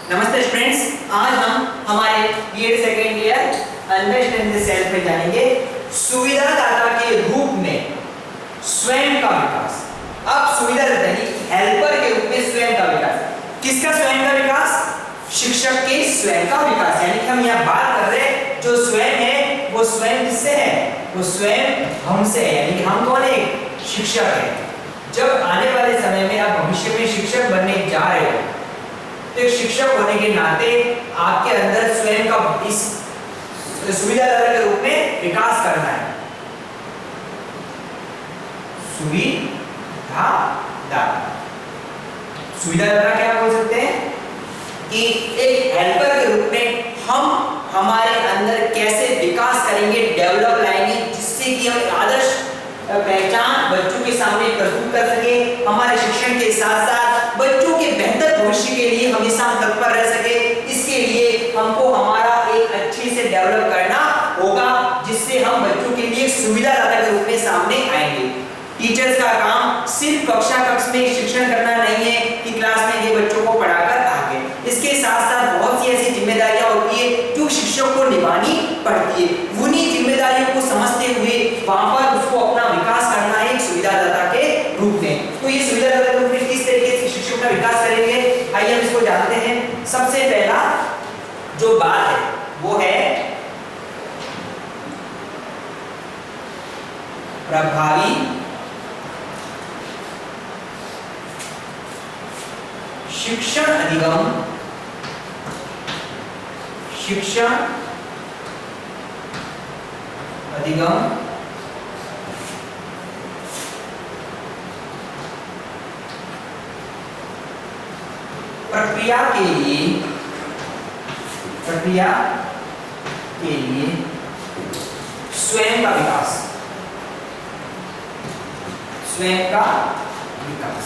नमस्ते स्टूडेंट्स, आज हम हमारे BEd second year understand the self में जानेंगे सुविधादाता के रूप में स्वयं का विकास। अब सुविधादाता हेल्पर के रूप में स्वयं का विकास, किसका स्वयं का विकास? शिक्षक के स्वयं का विकास। यानी कि हम यहाँ बात कर रहे हैं जो स्वयं है वो स्वयं किससे है? वो स्वयं हमसे है। यानी कि हम कौन है? शिक्षक है। जब आने वाले समय में आप भविष्य में शिक्षक बनने जा रहे हो तो एक शिक्षक होने के नाते आपके अंदर स्वयं का इस सुविधादाता के रूप में विकास करना है। सुविधादाता क्या बोल सकते हैं कि एक हेल्पर के रूप में हम हमारे अंदर कैसे विकास करेंगे, डेवलप लाएंगे, जिससे कि हम आदर्श पहचान बच्चों के सामने प्रस्तुत कर सके। हमारे शिक्षण के साथ साथ बच्चों के बेहतर भविष्य के लिए हमेशा तत्पर रह सके। इसके लिए हमको हमारा एक अच्छे से डेवलप करना होगा, जिससे हम बच्चों के लिए सुविधादाता के रूप में सामने आएंगे। टीचर्स का काम सिर्फ कक्षा कक्ष में शिक्षण करना नहीं है कि क्लास में ये बच्चों को पढ़ाकर आगे। इसके साथ साथ बहुत सी ऐसी जिम्मेदारियां होती है जो शिक्षक को निभानी पड़ती है। उन्हीं जिम्मेदारियों को समझते हुए वहां पर उसको अपना विकास करना है एक सुविधादाता के रूप में। तो ये सुविधादाता के रूप में किस तरीके से शिक्षक का विकास करेंगे, आइए हम इसको जानते हैं। सबसे पहला जो बात है वो है प्रभावी शिक्षण अधिगम। शिक्षण अधिगम प्रक्रिया के लिए स्वयं का विकास। स्वयं का विकास।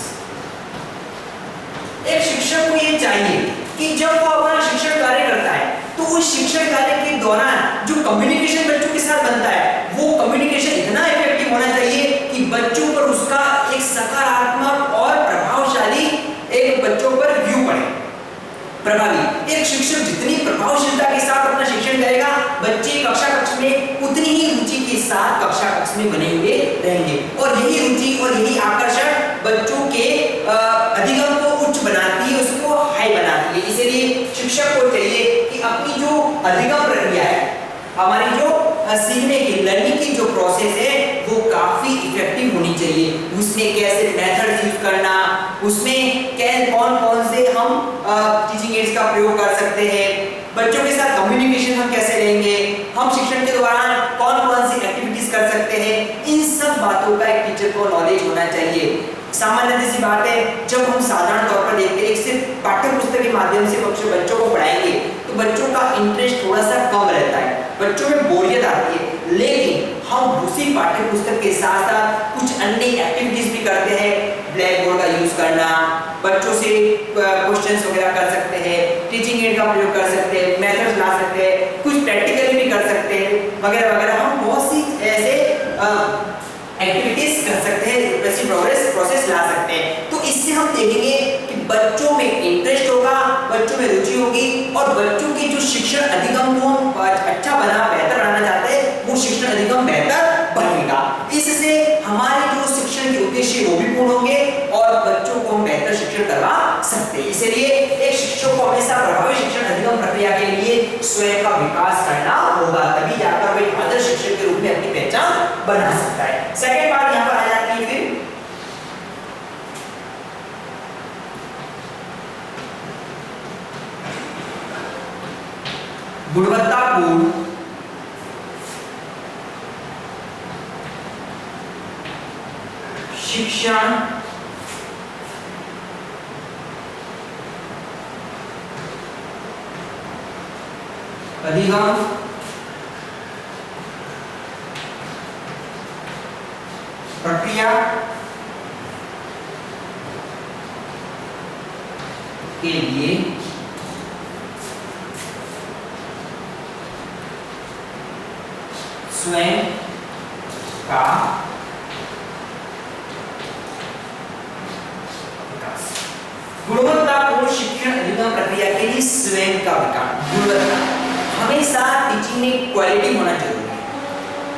एक शिक्षक को ये चाहिए कि जब वो अपना शिक्षण कार्य करता है तो उस शिक्षण कार्य के दौरान जो कम्युनिकेशन बच्चों के साथ बनता है वो कम्युनिकेशन इतना इफेक्टिव होना चाहिए कि बच्चों पर उसका एक सकारात्मक और प्रभावशाली एक बच्चों पर व्यू पड़े। प्रभावी एक शिक्षक जितनी प्रभावशीलता के साथ अपना शिक्षण करेगा, बच्चे कक्षा कक्ष में उतनी ही रुचि के साथ कक्षा कक्ष में बने हुए रहेंगे। और यही रुचि और यही आकर्षण बच्चों के अधिगम को उच्च बनाती है, उसको हाई बनाती है। इसलिए शिक्षक को चाहिए कि अपनी जो अधिगम प्रक्रिया है, हमारी जो सीखने की लर्निंग की जो प्रोसेस है वो काफी इफेक्टिव होनी चाहिए। उसमें कैसे मेथड्स यूज करना, उसमें कौन कौन से हम टीचिंग एड्स का प्रयोग कर सकते हैं, बच्चों के साथ कम्युनिकेशन हम कैसे लेंगे, हम शिक्षण के दौरान कौन कौन सी एक्टिविटीज कर सकते हैं, इन सब बातों का एक टीचर को नॉलेज होना चाहिए। सामान्य सी बात है, जब हम साधारण तौर पर देखते हैं सिर्फ पाठ्य पुस्तक के माध्यम से बच्चों को पढ़ाएंगे तो बच्चों का इंटरेस्ट थोड़ा सा कम रहता है, बच्चों में बोरियत आती है। लेकिन हम उसी पाठ्य पुस्तक के साथ साथ कुछ अन्य एक्टिविटीज भी करते हैं। ब्लैक बोर्ड का यूज करना, बच्चों से क्वेश्चंस वगैरह कर सकते हैं, टीचिंग एड का प्रयोग कर सकते हैं, मेथड्स ला सकते हैं, कुछ प्रैक्टिकली भी कर सकते हैं वगैरह वगैरह। हम बहुत सी ऐसे एक्टिविटीज कर सकते हैं, वैसी प्रोसेस ला सकते हैं। तो इससे हम देखेंगे कि बच्चों में इंटरेस्ट होगा, बच्चों में रुचि होगी और बच्चों की जो शिक्षण अधिगम को हम अच्छा बेहतर बनाना चाहते हैं वो शिक्षण अधिगम बेहतर बनेगा। इससे हमारे जो शिक्षण के उद्देश्य वो भी पूर्ण होंगे और बच्चों को हम बेहतर शिक्षण करवा सकते हैं। इसलिए एक शिक्षक को हमेशा प्रभावी शिक्षण अधिगम प्रक्रिया के लिए स्वयं का विकास करना होगा, तभी जाकर वो एक आदर्श शिक्षक के रूप में अपनी पहचान बना सकता है। सेकंड बात यहाँ पर आ जाती है फिर गुणवत्तापूर्ण शिक्षण अधिगम प्रक्रिया के लिए स्वयं का गुणवत्तापूर्ण शिक्षण अधिगम प्रक्रिया के लिए कि स्वयं का विकास, गुणवत्ता। हमेशा टीचिंग में क्वालिटी होना जरूरी है।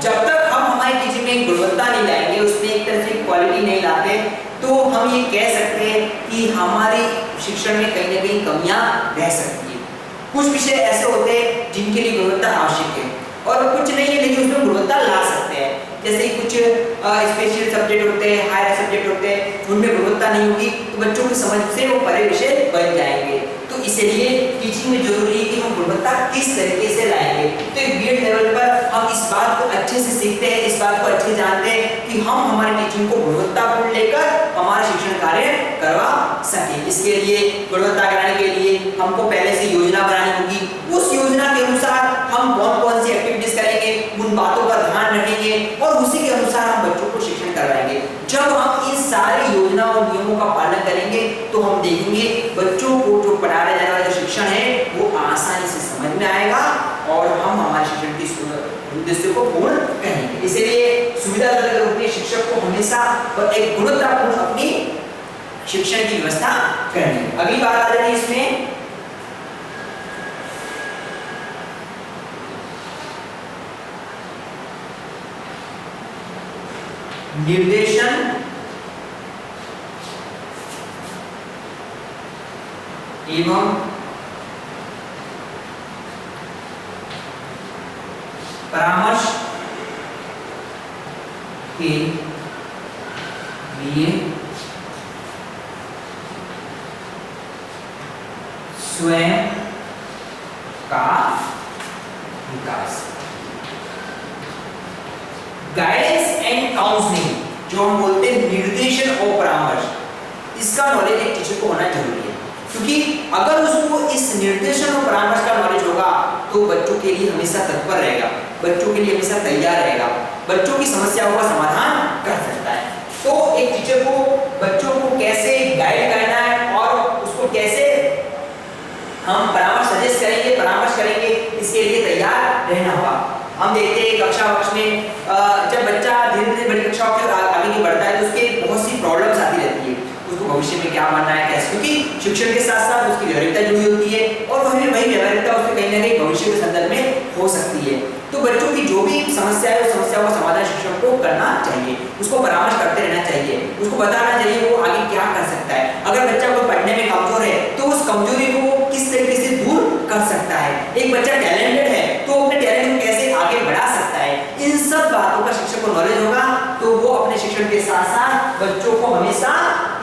जब तक हम हमारी टीचिंग में गुणवत्ता नहीं लाएंगे, उसमें एक तरह से क्वालिटी नहीं लाते, तो हम ये कह सकते हैं कि हमारी शिक्षण में कहीं ना कहीं कमियां रह सकती है। कुछ विषय ऐसे होते हैं जिनके लिए गुणवत्ता आवश्यक है और कुछ नहीं है लेकिन उसमें गुणवत्ता ला सकते हैं। जैसे कुछ स्पेशल सब्जेक्ट होते हैं, हायर सब्जेक्ट होते हैं, उनमें गुणवत्ता नहीं होगी तो बच्चों की समझ से वो परे विषय बन जाएंगे। तो इसलिए टीचिंग में जरूरी है कि हम गुणवत्ता किस तरीके से लाएंगे। तो एक बीएड लेवल पर हम इस बात को अच्छे से सीखते हैं, इस बात को अच्छे से जानते हैं कि हम हमारी टीचिंग को गुणवत्तापूर्ण लेकर हमारा शिक्षण कार्य करवा सके। इसके लिए गुणवत्ता कराने के लिए हमको पहले से योजना बनानी होगी। उस योजना के अनुसार हम कौन-कौन सी एक्टिविटीज करेंगे, उन बातों का ध्यान रखेंगे और उसी के अनुसार हम बच्चों को शिक्षण करवाएंगे। जब हम इन सारी योजना और नियमों का पालन करेंगे तो हम देखेंगे बच्चों को जो पढ़ाया जाने वाला शिक्षण है वो आसानी से समझ में आएगा और हम हमारे शिक्षण की उद्देश्य को पूर्ण करेंगे। इसलिए सुविधाजनक रूप में शिक्षक को हमेशा एक गुणवत्तापूर्ण अपनी शिक्षण की व्यवस्था करनी। अगली बात आ जाती है इसमें निर्देशन एवं परामर्श के लिए स्वयं का विकास। गाइडेंस एंड काउंसलिंग, जो हम बोलते हैं निर्देशन और परामर्श, इसका नॉलेज एक टीचर को होना जरूरी है। क्योंकि अगर उसको इस निर्देशन और परामर्श का नॉलेज होगा तो बच्चों के लिए हमेशा तत्पर रहेगा, बच्चों के लिए हमेशा तैयार रहेगा, बच्चों की समस्याओं का समाधान कर सकता है। तो एक टीचर को बच्चों को कैसे गाइड करना है और उसको कैसे हम परामर्श सजेस्ट करेंगे, परामर्श करेंगे, इसके लिए तैयार रहना होगा। हम देखते हैं कक्षा कक्ष में जब बच्चा धीरे धीरे बड़ी कक्षाओं की आगे की बढ़ता है तो उसके बहुत सी प्रॉब्लम्स आती रहती है। उसको भविष्य में क्या बनना है, कैसे, क्योंकि शिक्षण के साथ साथ उसकी व्यावहारिकता जुड़ी होती है और वही व्यावहारिकता उसके कहीं ना कहीं भविष्य के संदर्भ में हो सकती है। तो बच्चों की जो भी समस्या है उस समस्या का समाधान शिक्षक को करना चाहिए, उसको परामर्श करते रहना चाहिए, उसको बताना चाहिए वो आगे क्या कर सकता है। अगर बच्चा को पढ़ने में कमजोर है तो उस कमजोरी को वो किस तरीके से दूर कर सकता है। एक बच्चा टैलेंटेड है तो अपने टैलेंट को कैसे आगे बढ़ा सकता है। इन सब बातों का शिक्षक को नॉलेज होगा तो वो अपने शिक्षण के साथ साथ बच्चों को हमेशा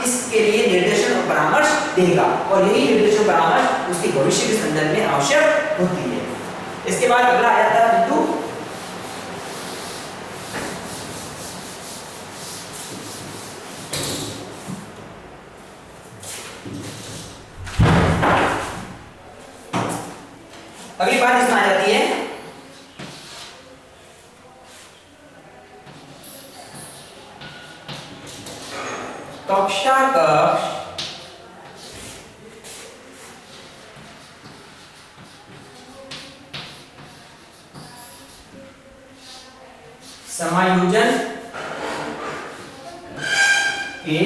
इसके लिए निर्देशन और परामर्श देगा और यही निर्देशन परामर्श उसके भविष्य के संदर्भ में आवश्यक होती है। इसके बाद अगला आ जाता है बिंदु अगली बात इसमें आ जाती है कक्षा कक्ष समायोजन के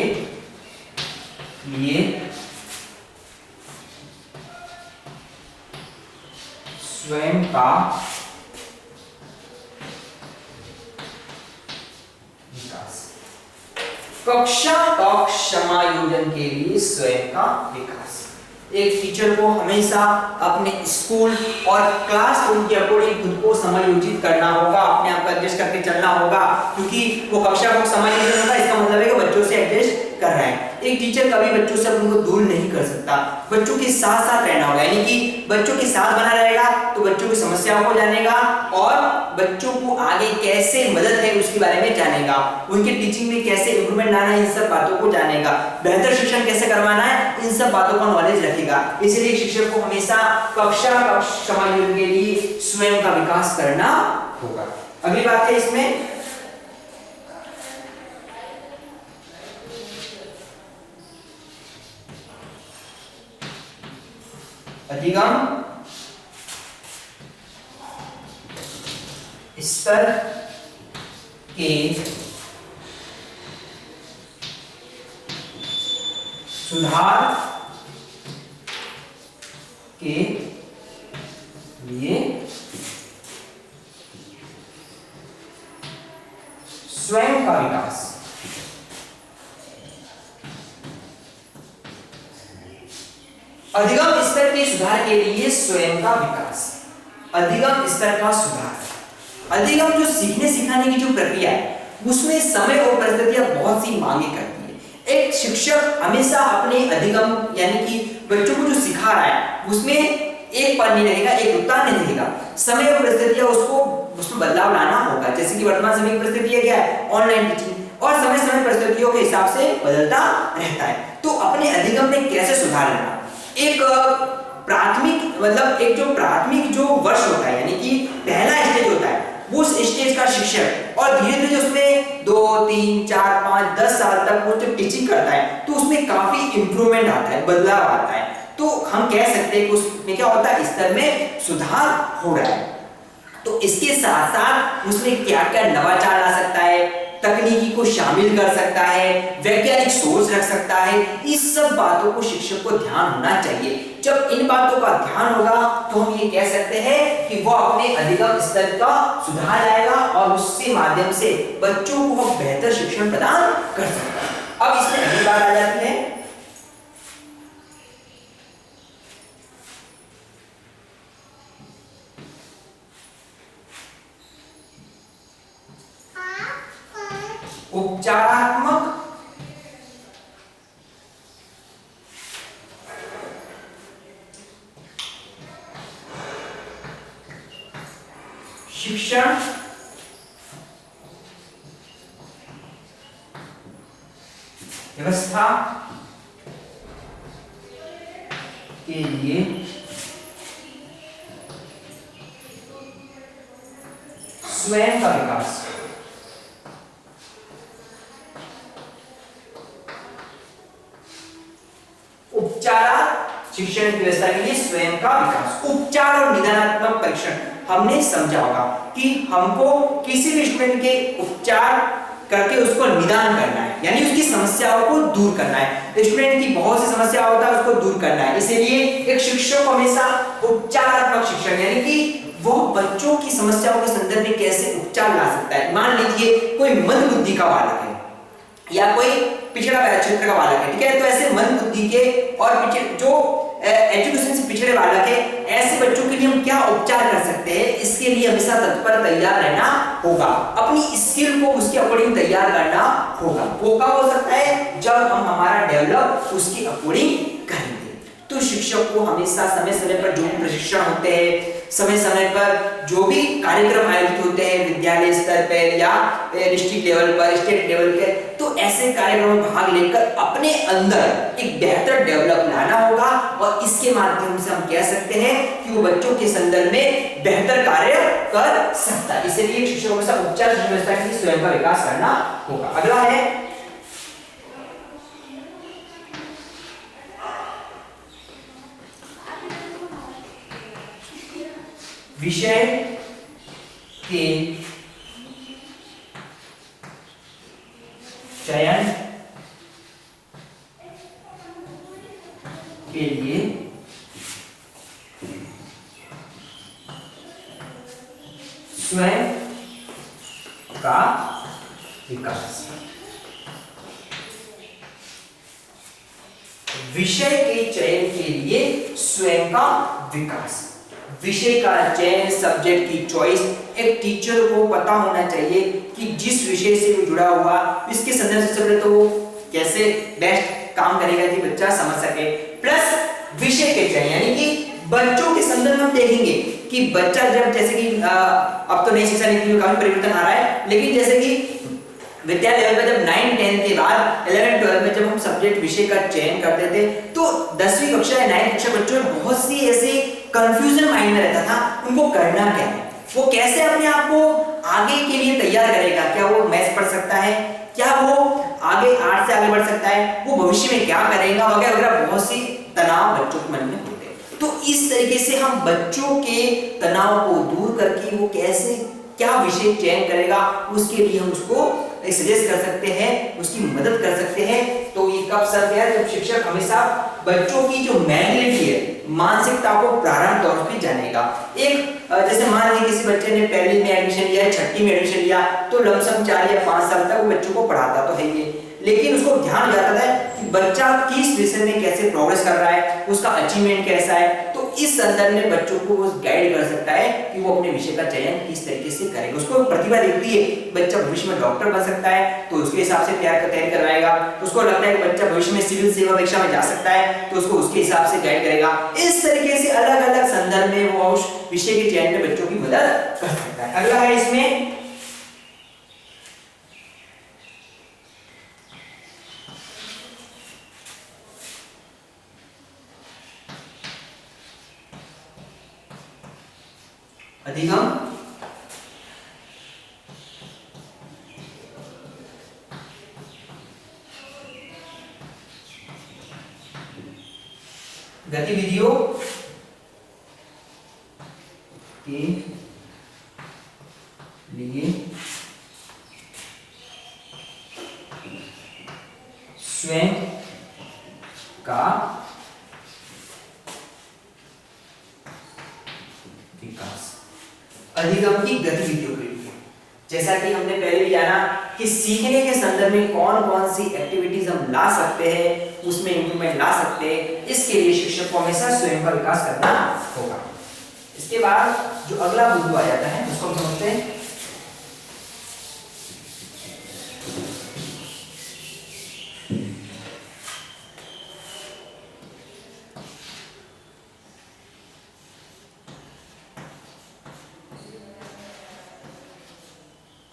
लिए स्वयं का विकास। कक्षा कक्ष समायोजन के लिए स्वयं का विकास। एक टीचर को हमेशा अपने स्कूल और क्लासरूम के अकॉर्डिंग खुद को समायोजित करना होगा, अपने आप को एडजस्ट करके चलना होगा, क्योंकि वो कक्षा को समायोजन होगा इसका मतलब है कि बच्चों से एडजस्ट कर रहा है। एक टीचर कभी बच्चों से उनको दूर नहीं कर सकता, बच्चों के साथ साथ रहना होगा, यानी कि बच्चों के साथ बना रहेगा तो बच्चों की समस्याओं को जानेगा और बच्चों को आगे कैसे मदद है उसके बारे में जानेगा, उनके टीचिंग में कैसे इंप्रूवमेंट लाना है इन सब बातों को जानेगा, बेहतर शिक्षण कैसे करवाना है इन सब बातों का नॉलेज रखेगा। इसलिए शिक्षक को हमेशा कक्षा कक्ष समायोजन के लिए स्वयं का विकास करना होगा। अगली बात है इसमें अधिगम स्तर के सुधार के लिए स्वयं का विकास, अधिगम स्तर के सुधार के लिए स्वयं का विकास, अधिगम स्तर का सुधार। अधिगम जो सीखने सिखाने की जो प्रक्रिया है उसमें समय और परिस्थितियां बहुत सी मांगे करती है। एक शिक्षक हमेशा अपने अधिगम यानी कि बच्चों को जो सिखा रहा है उसमें एक पल नहीं रहेगा, एक रुकता नहीं रहेगा। समय और परिस्थितियां उसको उसमें बदलाव लाना होगा। जैसे कि वर्तमान समय की परिस्थितियां क्या है, ऑनलाइन टीचिंग, और समय समय परिस्थितियों के हिसाब से बदलता रहता है। तो अपने अधिगम में कैसे सुधार लाना, एक प्राथमिक मतलब एक जो प्राथमिक जो वर्ष होता है यानी कि पहला स्टेज होता है उस स्टेज का शिक्षक, और धीरे धीरे उसमें 2 3 4 5 10 साल तक वो जब टीचिंग करता है तो उसमें काफी इंप्रूवमेंट आता है, बदलाव आता है। तो हम कह सकते हैं कि उसमें क्या होता है, स्तर में सुधार हो रहा है। तो इसके साथ साथ उसमें क्या क्या नवाचार ला सकता है, तकनीकी को शामिल कर सकता है, वैज्ञानिक सोच रख सकता है। इस सब बातों को शिक्षक को ध्यान होना चाहिए। जब इन बातों का ध्यान होगा तो हम ये कह सकते हैं कि वो अपने अधिगम स्तर का सुधार लाएगा और उसके माध्यम से बच्चों को वो बेहतर शिक्षण प्रदान कर सकता है। अब इसमें अगली बात आ जाती है उपचारात्मक शिक्षण व्यवस्था के लिए स्वयं का विकास, शिक्षण की व्यवस्था के लिए स्वयं का विकास। उपचार और निदानात्मक परीक्षण हमने समझा होगा कि हमको किसी भी स्टूडेंट के उपचार करके उसको निदान करना है, यानी उसकी समस्याओं को दूर करना है। स्टूडेंट की बहुत सी समस्या होता है, उसको दूर करना है। इसलिए एक शिक्षक हमेशा उपचारात्मक शिक्षण यानी कि वो बच्चों की समस्याओं के संदर्भ में कैसे उपचार ला सकता है। मान लीजिए कोई मंद बुद्धि का बालक है या कोई पिछड़ा क्षेत्र का बालक है, ठीक है, तो ऐसे मंद बुद्धि के और जो एजुकेशन से पिछड़े बालक है, ऐसे बच्चों के लिए हम क्या उपचार कर सकते हैं, इसके लिए हमेशा तत्पर तैयार रहना होगा। अपनी स्किल को उसके अकॉर्डिंग तैयार करना होगा। वो कब हो सकता है, जब हम हमारा डेवलप उसके अकॉर्डिंग करेंगे। तो शिक्षक को हमेशा समय समय पर जो भी प्रशिक्षण होते हैं, समय समय पर जो भी कार्यक्रम आयोजित होते हैं विद्यालय स्तर पर या डिस्ट्रिक्ट लेवल पर, स्टेट लेवल पे, तो ऐसे कार्यक्रमों में भाग लेकर अपने अंदर एक बेहतर डेवलप लाना होगा। और इसके माध्यम से हम कह सकते हैं कि वो बच्चों के संदर्भ में बेहतर कार्य कर सकता है। इसलिए शिक्षक को हमेशा उपचार व्यवस्था के लिए स्वयं का विकास करना होगा। अगला है विषय के चयन के लिए स्वयं का विकास। विषय के चयन के लिए स्वयं का विकास। विषय का चयन, सब्जेक्ट की चॉइस, एक टीचर को पता होना चाहिए कि जिस विषय से वो जुड़ा हुआ इसके संदर्भ से चले तो वो कैसे बेस्ट काम करेगा कि बच्चा समझ सके। प्लस विषय के चयन यानी कि बच्चों के संदर्भ में हम देखेंगे कि बच्चा जब जैसे कि अब तो नई शिक्षा नीति में काफी परिवर्तन आ रहा है, लेकिन जैसे कि विद्यालय लेवल पे जब 9 10 के बाद 11 12 में जब हम सब्जेक्ट विषय का चयन करते थे तो 10वीं कक्षा या 9वीं कक्षा बच्चों में बहुत सी ऐसे कंफ्यूजन माइंड में रहता था, उनको करना क्या है, वो कैसे अपने आप को आगे के लिए तैयार करेगा। क्या वो मैथ्स पढ़ सकता है, क्या वो आगे आर्ट से आगे बढ़ सकता है, वो भविष्य में क्या करेगा वगैरह वगैरह, बहुत सी तनाव बच्चों के मन में होते हैं। तो इस तरीके से हम बच्चों के तनाव को दूर करके वो कैसे क्या विषय चयन करेगा उसके लिए हम उसको सजेस्ट कर सकते हैं, उसकी मदद कर सकते हैं। तो ये कब सर है जब शिक्षक हमेशा बच्चों की जो मेंटलिटी है, मानसिकता को प्रारंभ तौर पे जानेगा। एक जैसे मान लीजिए किसी बच्चे ने पहली में एडमिशन लिया है, छठी में एडमिशन लिया, तो लमसम 4 या 5 साल तक वो बच्चों को पढ़ाता तो है ये, लेकिन उसको ध्यान जाता है कि बच्चा किस विषय में कैसे प्रोग्रेस कर रहा है, उसका अचीवमेंट कैसा है। तो इस संदर्भ में बच्चों को वो गाइड कर सकता है कि वो अपने विषय का चयन किस तरीके से करेगा। उसको प्रतिभा दिखती है, बच्चा भविष्य में डॉक्टर बन सकता है तो उसके हिसाब से तैयारी करवाएगा। उसको लगता है कि बच्चा भविष्य में सिविल सेवा परीक्षा में जा सकता है तो उसको उसके हिसाब से गाइड करेगा। इस तरीके से अलग अलग संदर्भ में वो उस विषय के चयन में बच्चों की मदद कर सकता है। अगला है इसमें अधिगम गतिविधियों के लिए स्वयं का विकास। अधिगम की गतिविधियों के लिए, जैसा कि हमने पहले भी जाना कि सीखने के संदर्भ में कौन कौन सी एक्टिविटीज हम ला सकते हैं, उसमें इंप्रूवमेंट ला सकते हैं, इसके लिए शिक्षक को हमेशा स्वयं का विकास करना होगा। इसके बाद जो अगला बिंदु आ जाता है उसको हम समझते हैं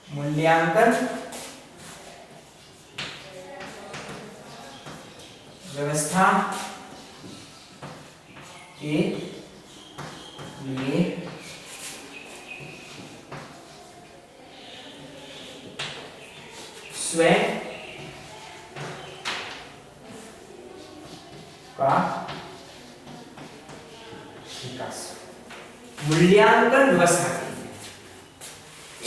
मूल्यांकन व्यवस्था के लिए स्वयं का विकास। मूल्यांकन व्यवस्था के लिए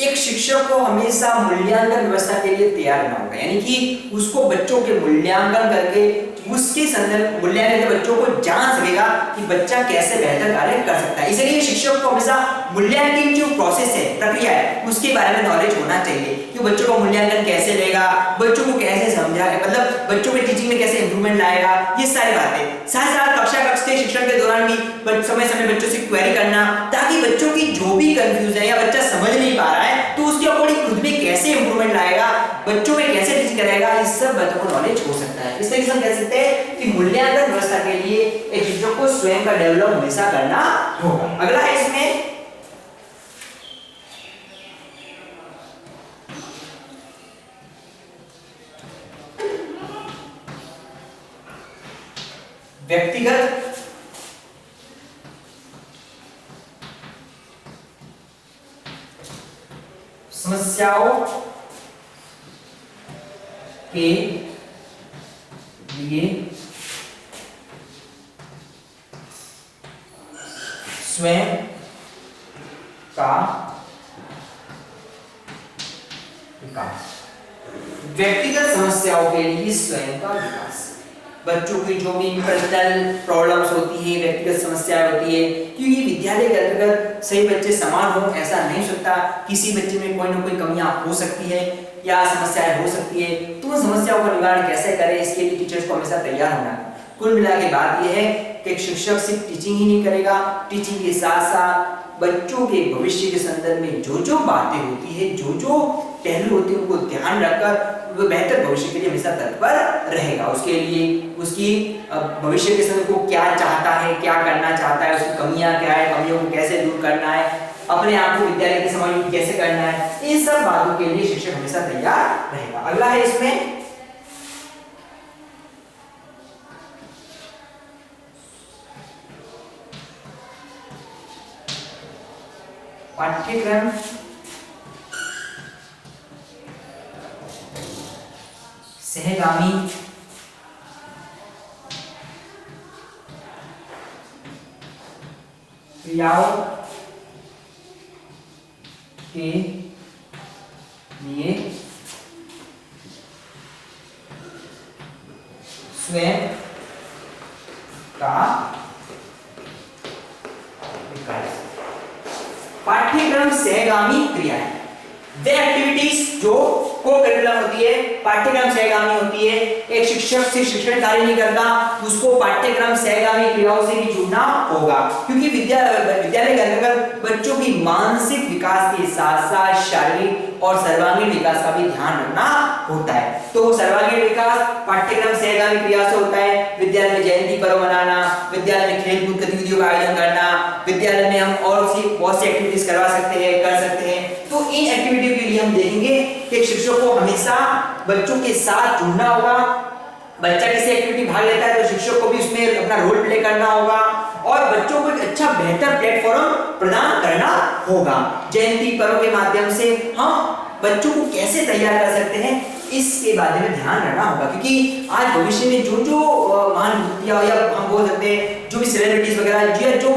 एक शिक्षक को हमेशा मूल्यांकन व्यवस्था के लिए तैयार रहना होगा, यानी कि उसको बच्चों के मूल्यांकन करके उसके संदर्भ मूल्यांकन के बच्चों को जान सकेगा कि बच्चा कैसे बेहतर कार्य कर सकता है। इसलिए शिक्षक को हमेशा मूल्यांकन जो प्रोसेस है, प्रक्रिया है, उसके बारे में नॉलेज होना चाहिए कि बच्चों का मूल्यांकन कैसे लेगा, बच्चों को कैसे समझाएगा, मतलब बच्चों के टीचिंग में कैसे इंप्रूवमेंट लाएगा, ये सारी बातें। साथ साथ कक्षा के शिक्षण के दौरान भी समय समय बच्चों से क्वेरी करना, ताकि बच्चों की जो भी कंफ्यूजन है या बच्चा समझ नहीं पा रहा है तो उसके अकॉर्डिंग खुद में कैसे इंप्रूवमेंट लाएगा, बच्चों में कैसे टीच करेगा, इस सब बच्चों को नॉलेज हो सकता है। इस तरीके से हम कह सकते हैं कि मूल्यांकन व्यवस्था के लिए एक शिक्षक को स्वयं का डेवलप हमेशा करना होगा। अगला है इसमें व्यक्तिगत समस्याओं के लिए स्वयं का विकास। व्यक्तिगत समस्याओं के लिए स्वयं का विकास। बच्चों की जो भी पर्सनल प्रॉब्लम्स होती है, व्यक्तिगत समस्याएं होती है, क्योंकि विद्यालय के अंतर्गत सही बच्चे समान हो ऐसा नहीं सकता, किसी बच्चे में कोई ना कोई कमियां हो सकती है या समस्याएं हो सकती है, तो उन समस्याओं का निवारण कैसे करें, इसके लिए टीचर्स को हमेशा तैयार होना है। कुल मिला के बात यह है कि एक शिक्षक सिर्फ टीचिंग ही नहीं करेगा, टीचिंग के साथ साथ बच्चों के भविष्य के संदर्भ में जो जो बातें होती है, जो जो पहलू होते हैं, उनको ध्यान रखकर वो बेहतर भविष्य के लिए हमेशा तत्पर रहेगा। उसके लिए उसकी भविष्य के संदर्भ को क्या चाहता है, क्या करना चाहता है, उसकी कमियां क्या है, कमियों को कैसे दूर करना है, अपने आप को विद्यालय के समय में कैसे करना है, इन सब बातों के लिए शिक्षक हमेशा तैयार रहेगा। अगला है इसमें पाठ्यक्रम सहगामी क्रियाओं के लिए स्वयं का विकास। पाठ्यक्रम सहगामी क्रियाएं, वे एक्टिविटीज जो को करिकुलम होती है, पाठ्यक्रम सहगामी होती है। एक शिक्षक से शिक्षण कार्य नहीं करता, उसको पाठ्यक्रम सहगामी क्रियाओं से भी जुड़ना होगा, क्योंकि विद्यालय के अंतर्गत बच्चों की मानसिक विकास के साथ साथ शारीरिक और सर्वांगीण विकास का भी ध्यान रखना होता है। तो सर्वांगीण विकास पाठ्यक्रम सहगामी क्रिया से होता है। विद्यालय में जयंती पर्व मनाना, विद्यालय में खेलकूद गतिविधियों का आयोजन करना, विद्यालय में हम और बहुत सी एक्टिविटीज करवा सकते हैं, कर सकते हैं। तो इन एक्टिविटी के लिए हम देखेंगे कि शिक्षक को हमेशा बच्चों के साथ जुड़ना होगा। बच्चा किसी एक्टिविटी भाग लेता है तो शिक्षक को भी उसमें अपना रोल प्ले करना होगा और बच्चों को एक अच्छा बेहतर प्लेटफॉर्म प्रदान करना होगा। जयंती पर्व के माध्यम से हम बच्चों को कैसे तैयार कर सकते हैं, इसके बारे में ध्यान रखना होगा, क्योंकि आज भविष्य में जो जो महान व्यक्तियां या हम बोल सकते हैं जो भी सेलिब्रिटीज वगैरह जो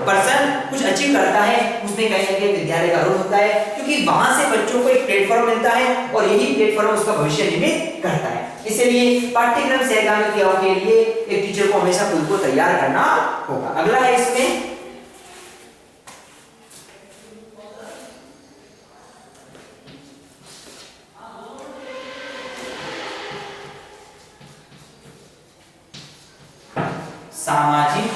पर्सन कुछ अचीव करता है, उसमें कहीं ना कहीं विद्यालय का रोल होता है, क्योंकि वहां से बच्चों को एक प्लेटफॉर्म मिलता है और यही प्लेटफॉर्म उसका भविष्य निर्मित करता है। इसलिए पाठ्यक्रम सहगामी क्रियाओं के लिए एक टीचर को हमेशा खुद को तैयार करना होगा। अगला है इसमें सामाजिक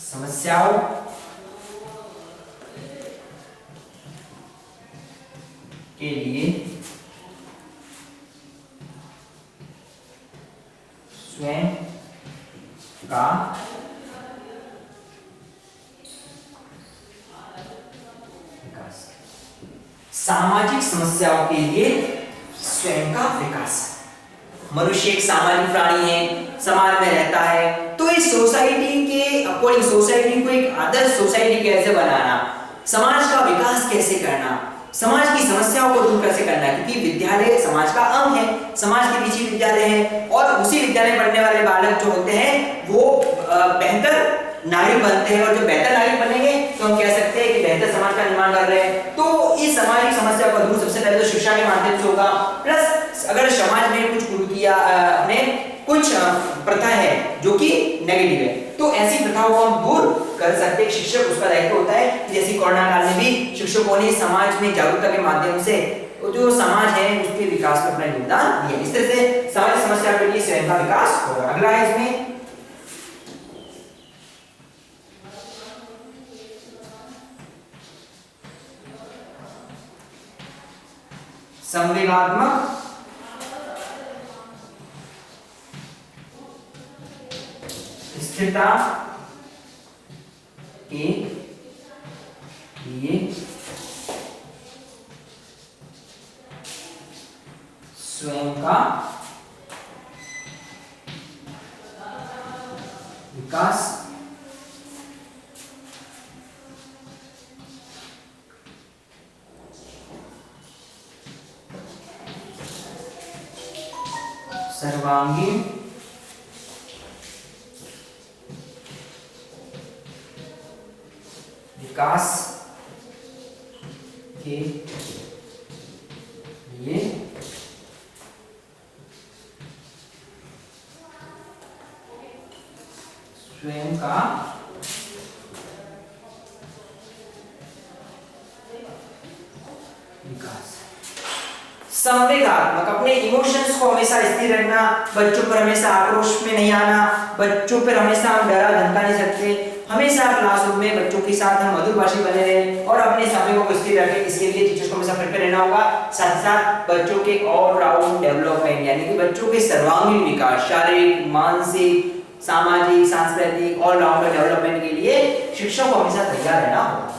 समस्याओं के लिए स्वयं का विकास। सामाजिक समस्याओं के लिए स्वयं का विकास। मनुष्य एक सामाजिक प्राणी है, समाज में रहता है, तो इस सोसाइटी के अकॉर्डिंग सोसाइटी को एक आदर्श सोसाइटी कैसे बनाना, समाज का विकास कैसे करना, समाज की समस्याओं को दूर कैसे करना, क्योंकि विद्यालय समाज का अंग है, समाज के पीछे विद्यालय है और उसी विद्यालय में पढ़ने वाले बालक जो होते हैं वो बेहतर नागरिक बनते हैं और जो बेहतर नागरिक बनेंगे तो हम कह सकते हैं कि बेहतर समाज का निर्माण कर रहे हैं। तो इस सामाजिक समस्या को दूर सबसे पहले तो शिक्षा के माध्यम से होगा। प्लस अगर समाज में कुछ कुरीतियां कुछ प्रथा है जो कि नेगेटिव है, तो ऐसी प्रथाओं को हम दूर कर सकते हैं। शिक्षक उसका दायित्व होता है। जैसे कोरोना काल में भी शिक्षकों ने समाज में जागरूकता के माध्यम से जो समाज है उसके विकास में अपना योगदान दिया। इस तरह से सामाजिक समस्या के लिए स्वयं का विकास होगा। अगला है इसमें संवेगात्मक स्थिरता के लिए स्वयं का विकास। सर्वांगीण विकास के लिए स्वयं का विकास। संवेगात्मक, अपने इमोशंस को हमेशा स्थिर रखना, बच्चों पर हमेशा आक्रोश में नहीं आना, बच्चों पर हमेशा हम डरा धमका नहीं सकते। हमेशा क्लासरूम में बच्चों के साथ हम मधुरभाषी बने रहें और अपने समय को स्थिर रखें। इसके लिए टीचर्स को हमेशा प्रिपेयर रहना होगा। साथ ही साथ बच्चों के ऑल राउंड डेवलपमेंट यानी कि बच्चों के सर्वांगीण विकास, शारीरिक, मानसिक, सामाजिक, सांस्कृतिक ऑल राउंड डेवलपमेंट के लिए शिक्षक को हमेशा तैयार रहना होगा।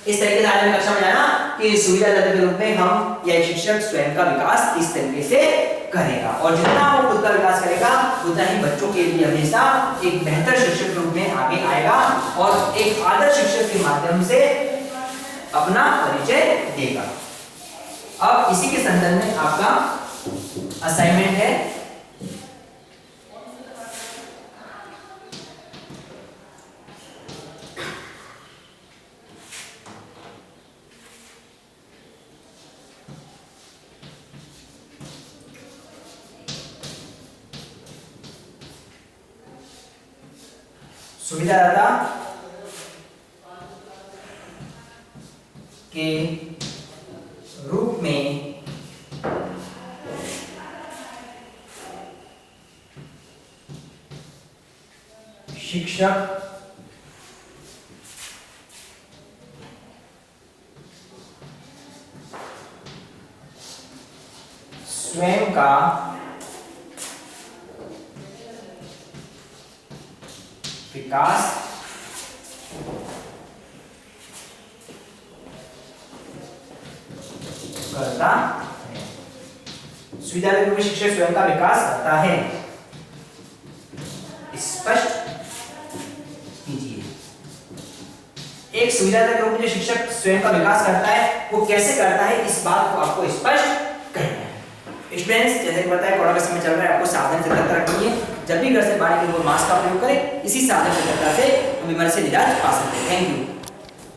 इस तरीके से आज हमने कक्षा में जाना कि सुविधादाता के रूप में हम या शिक्षक स्वयं का विकास किस तरीके से करेगा, और जितना वो खुद का विकास करेगा उतना ही बच्चों के लिए हमेशा एक बेहतर शिक्षक के रूप में आगे आएगा और एक आदर्श शिक्षक के माध्यम से अपना परिचय देगा। अब इसी के संदर्भ में आपका असाइनमेंट है सुविधादाता के रूप में शिक्षक स्वयं का विकास करता है। सुविधा के रूप में शिक्षक स्वयं का विकास करता है। स्पष्ट कीजिए। एक सुविधा के रूप में जो शिक्षक स्वयं का विकास करता है वो कैसे करता है, इस बात को आपको स्पष्ट करना है। स्टूडेंट्स, जैसे कि बताया कोरोना का समय चल रहा है, आपको सावधान सतर्कता रखनी है। जब भी घर से बाहर निकले वो मास्क का प्रयोग करें। इसी सावधान सतर्कता से हम बीमारी से निजात पा सकते हैं। Thank you.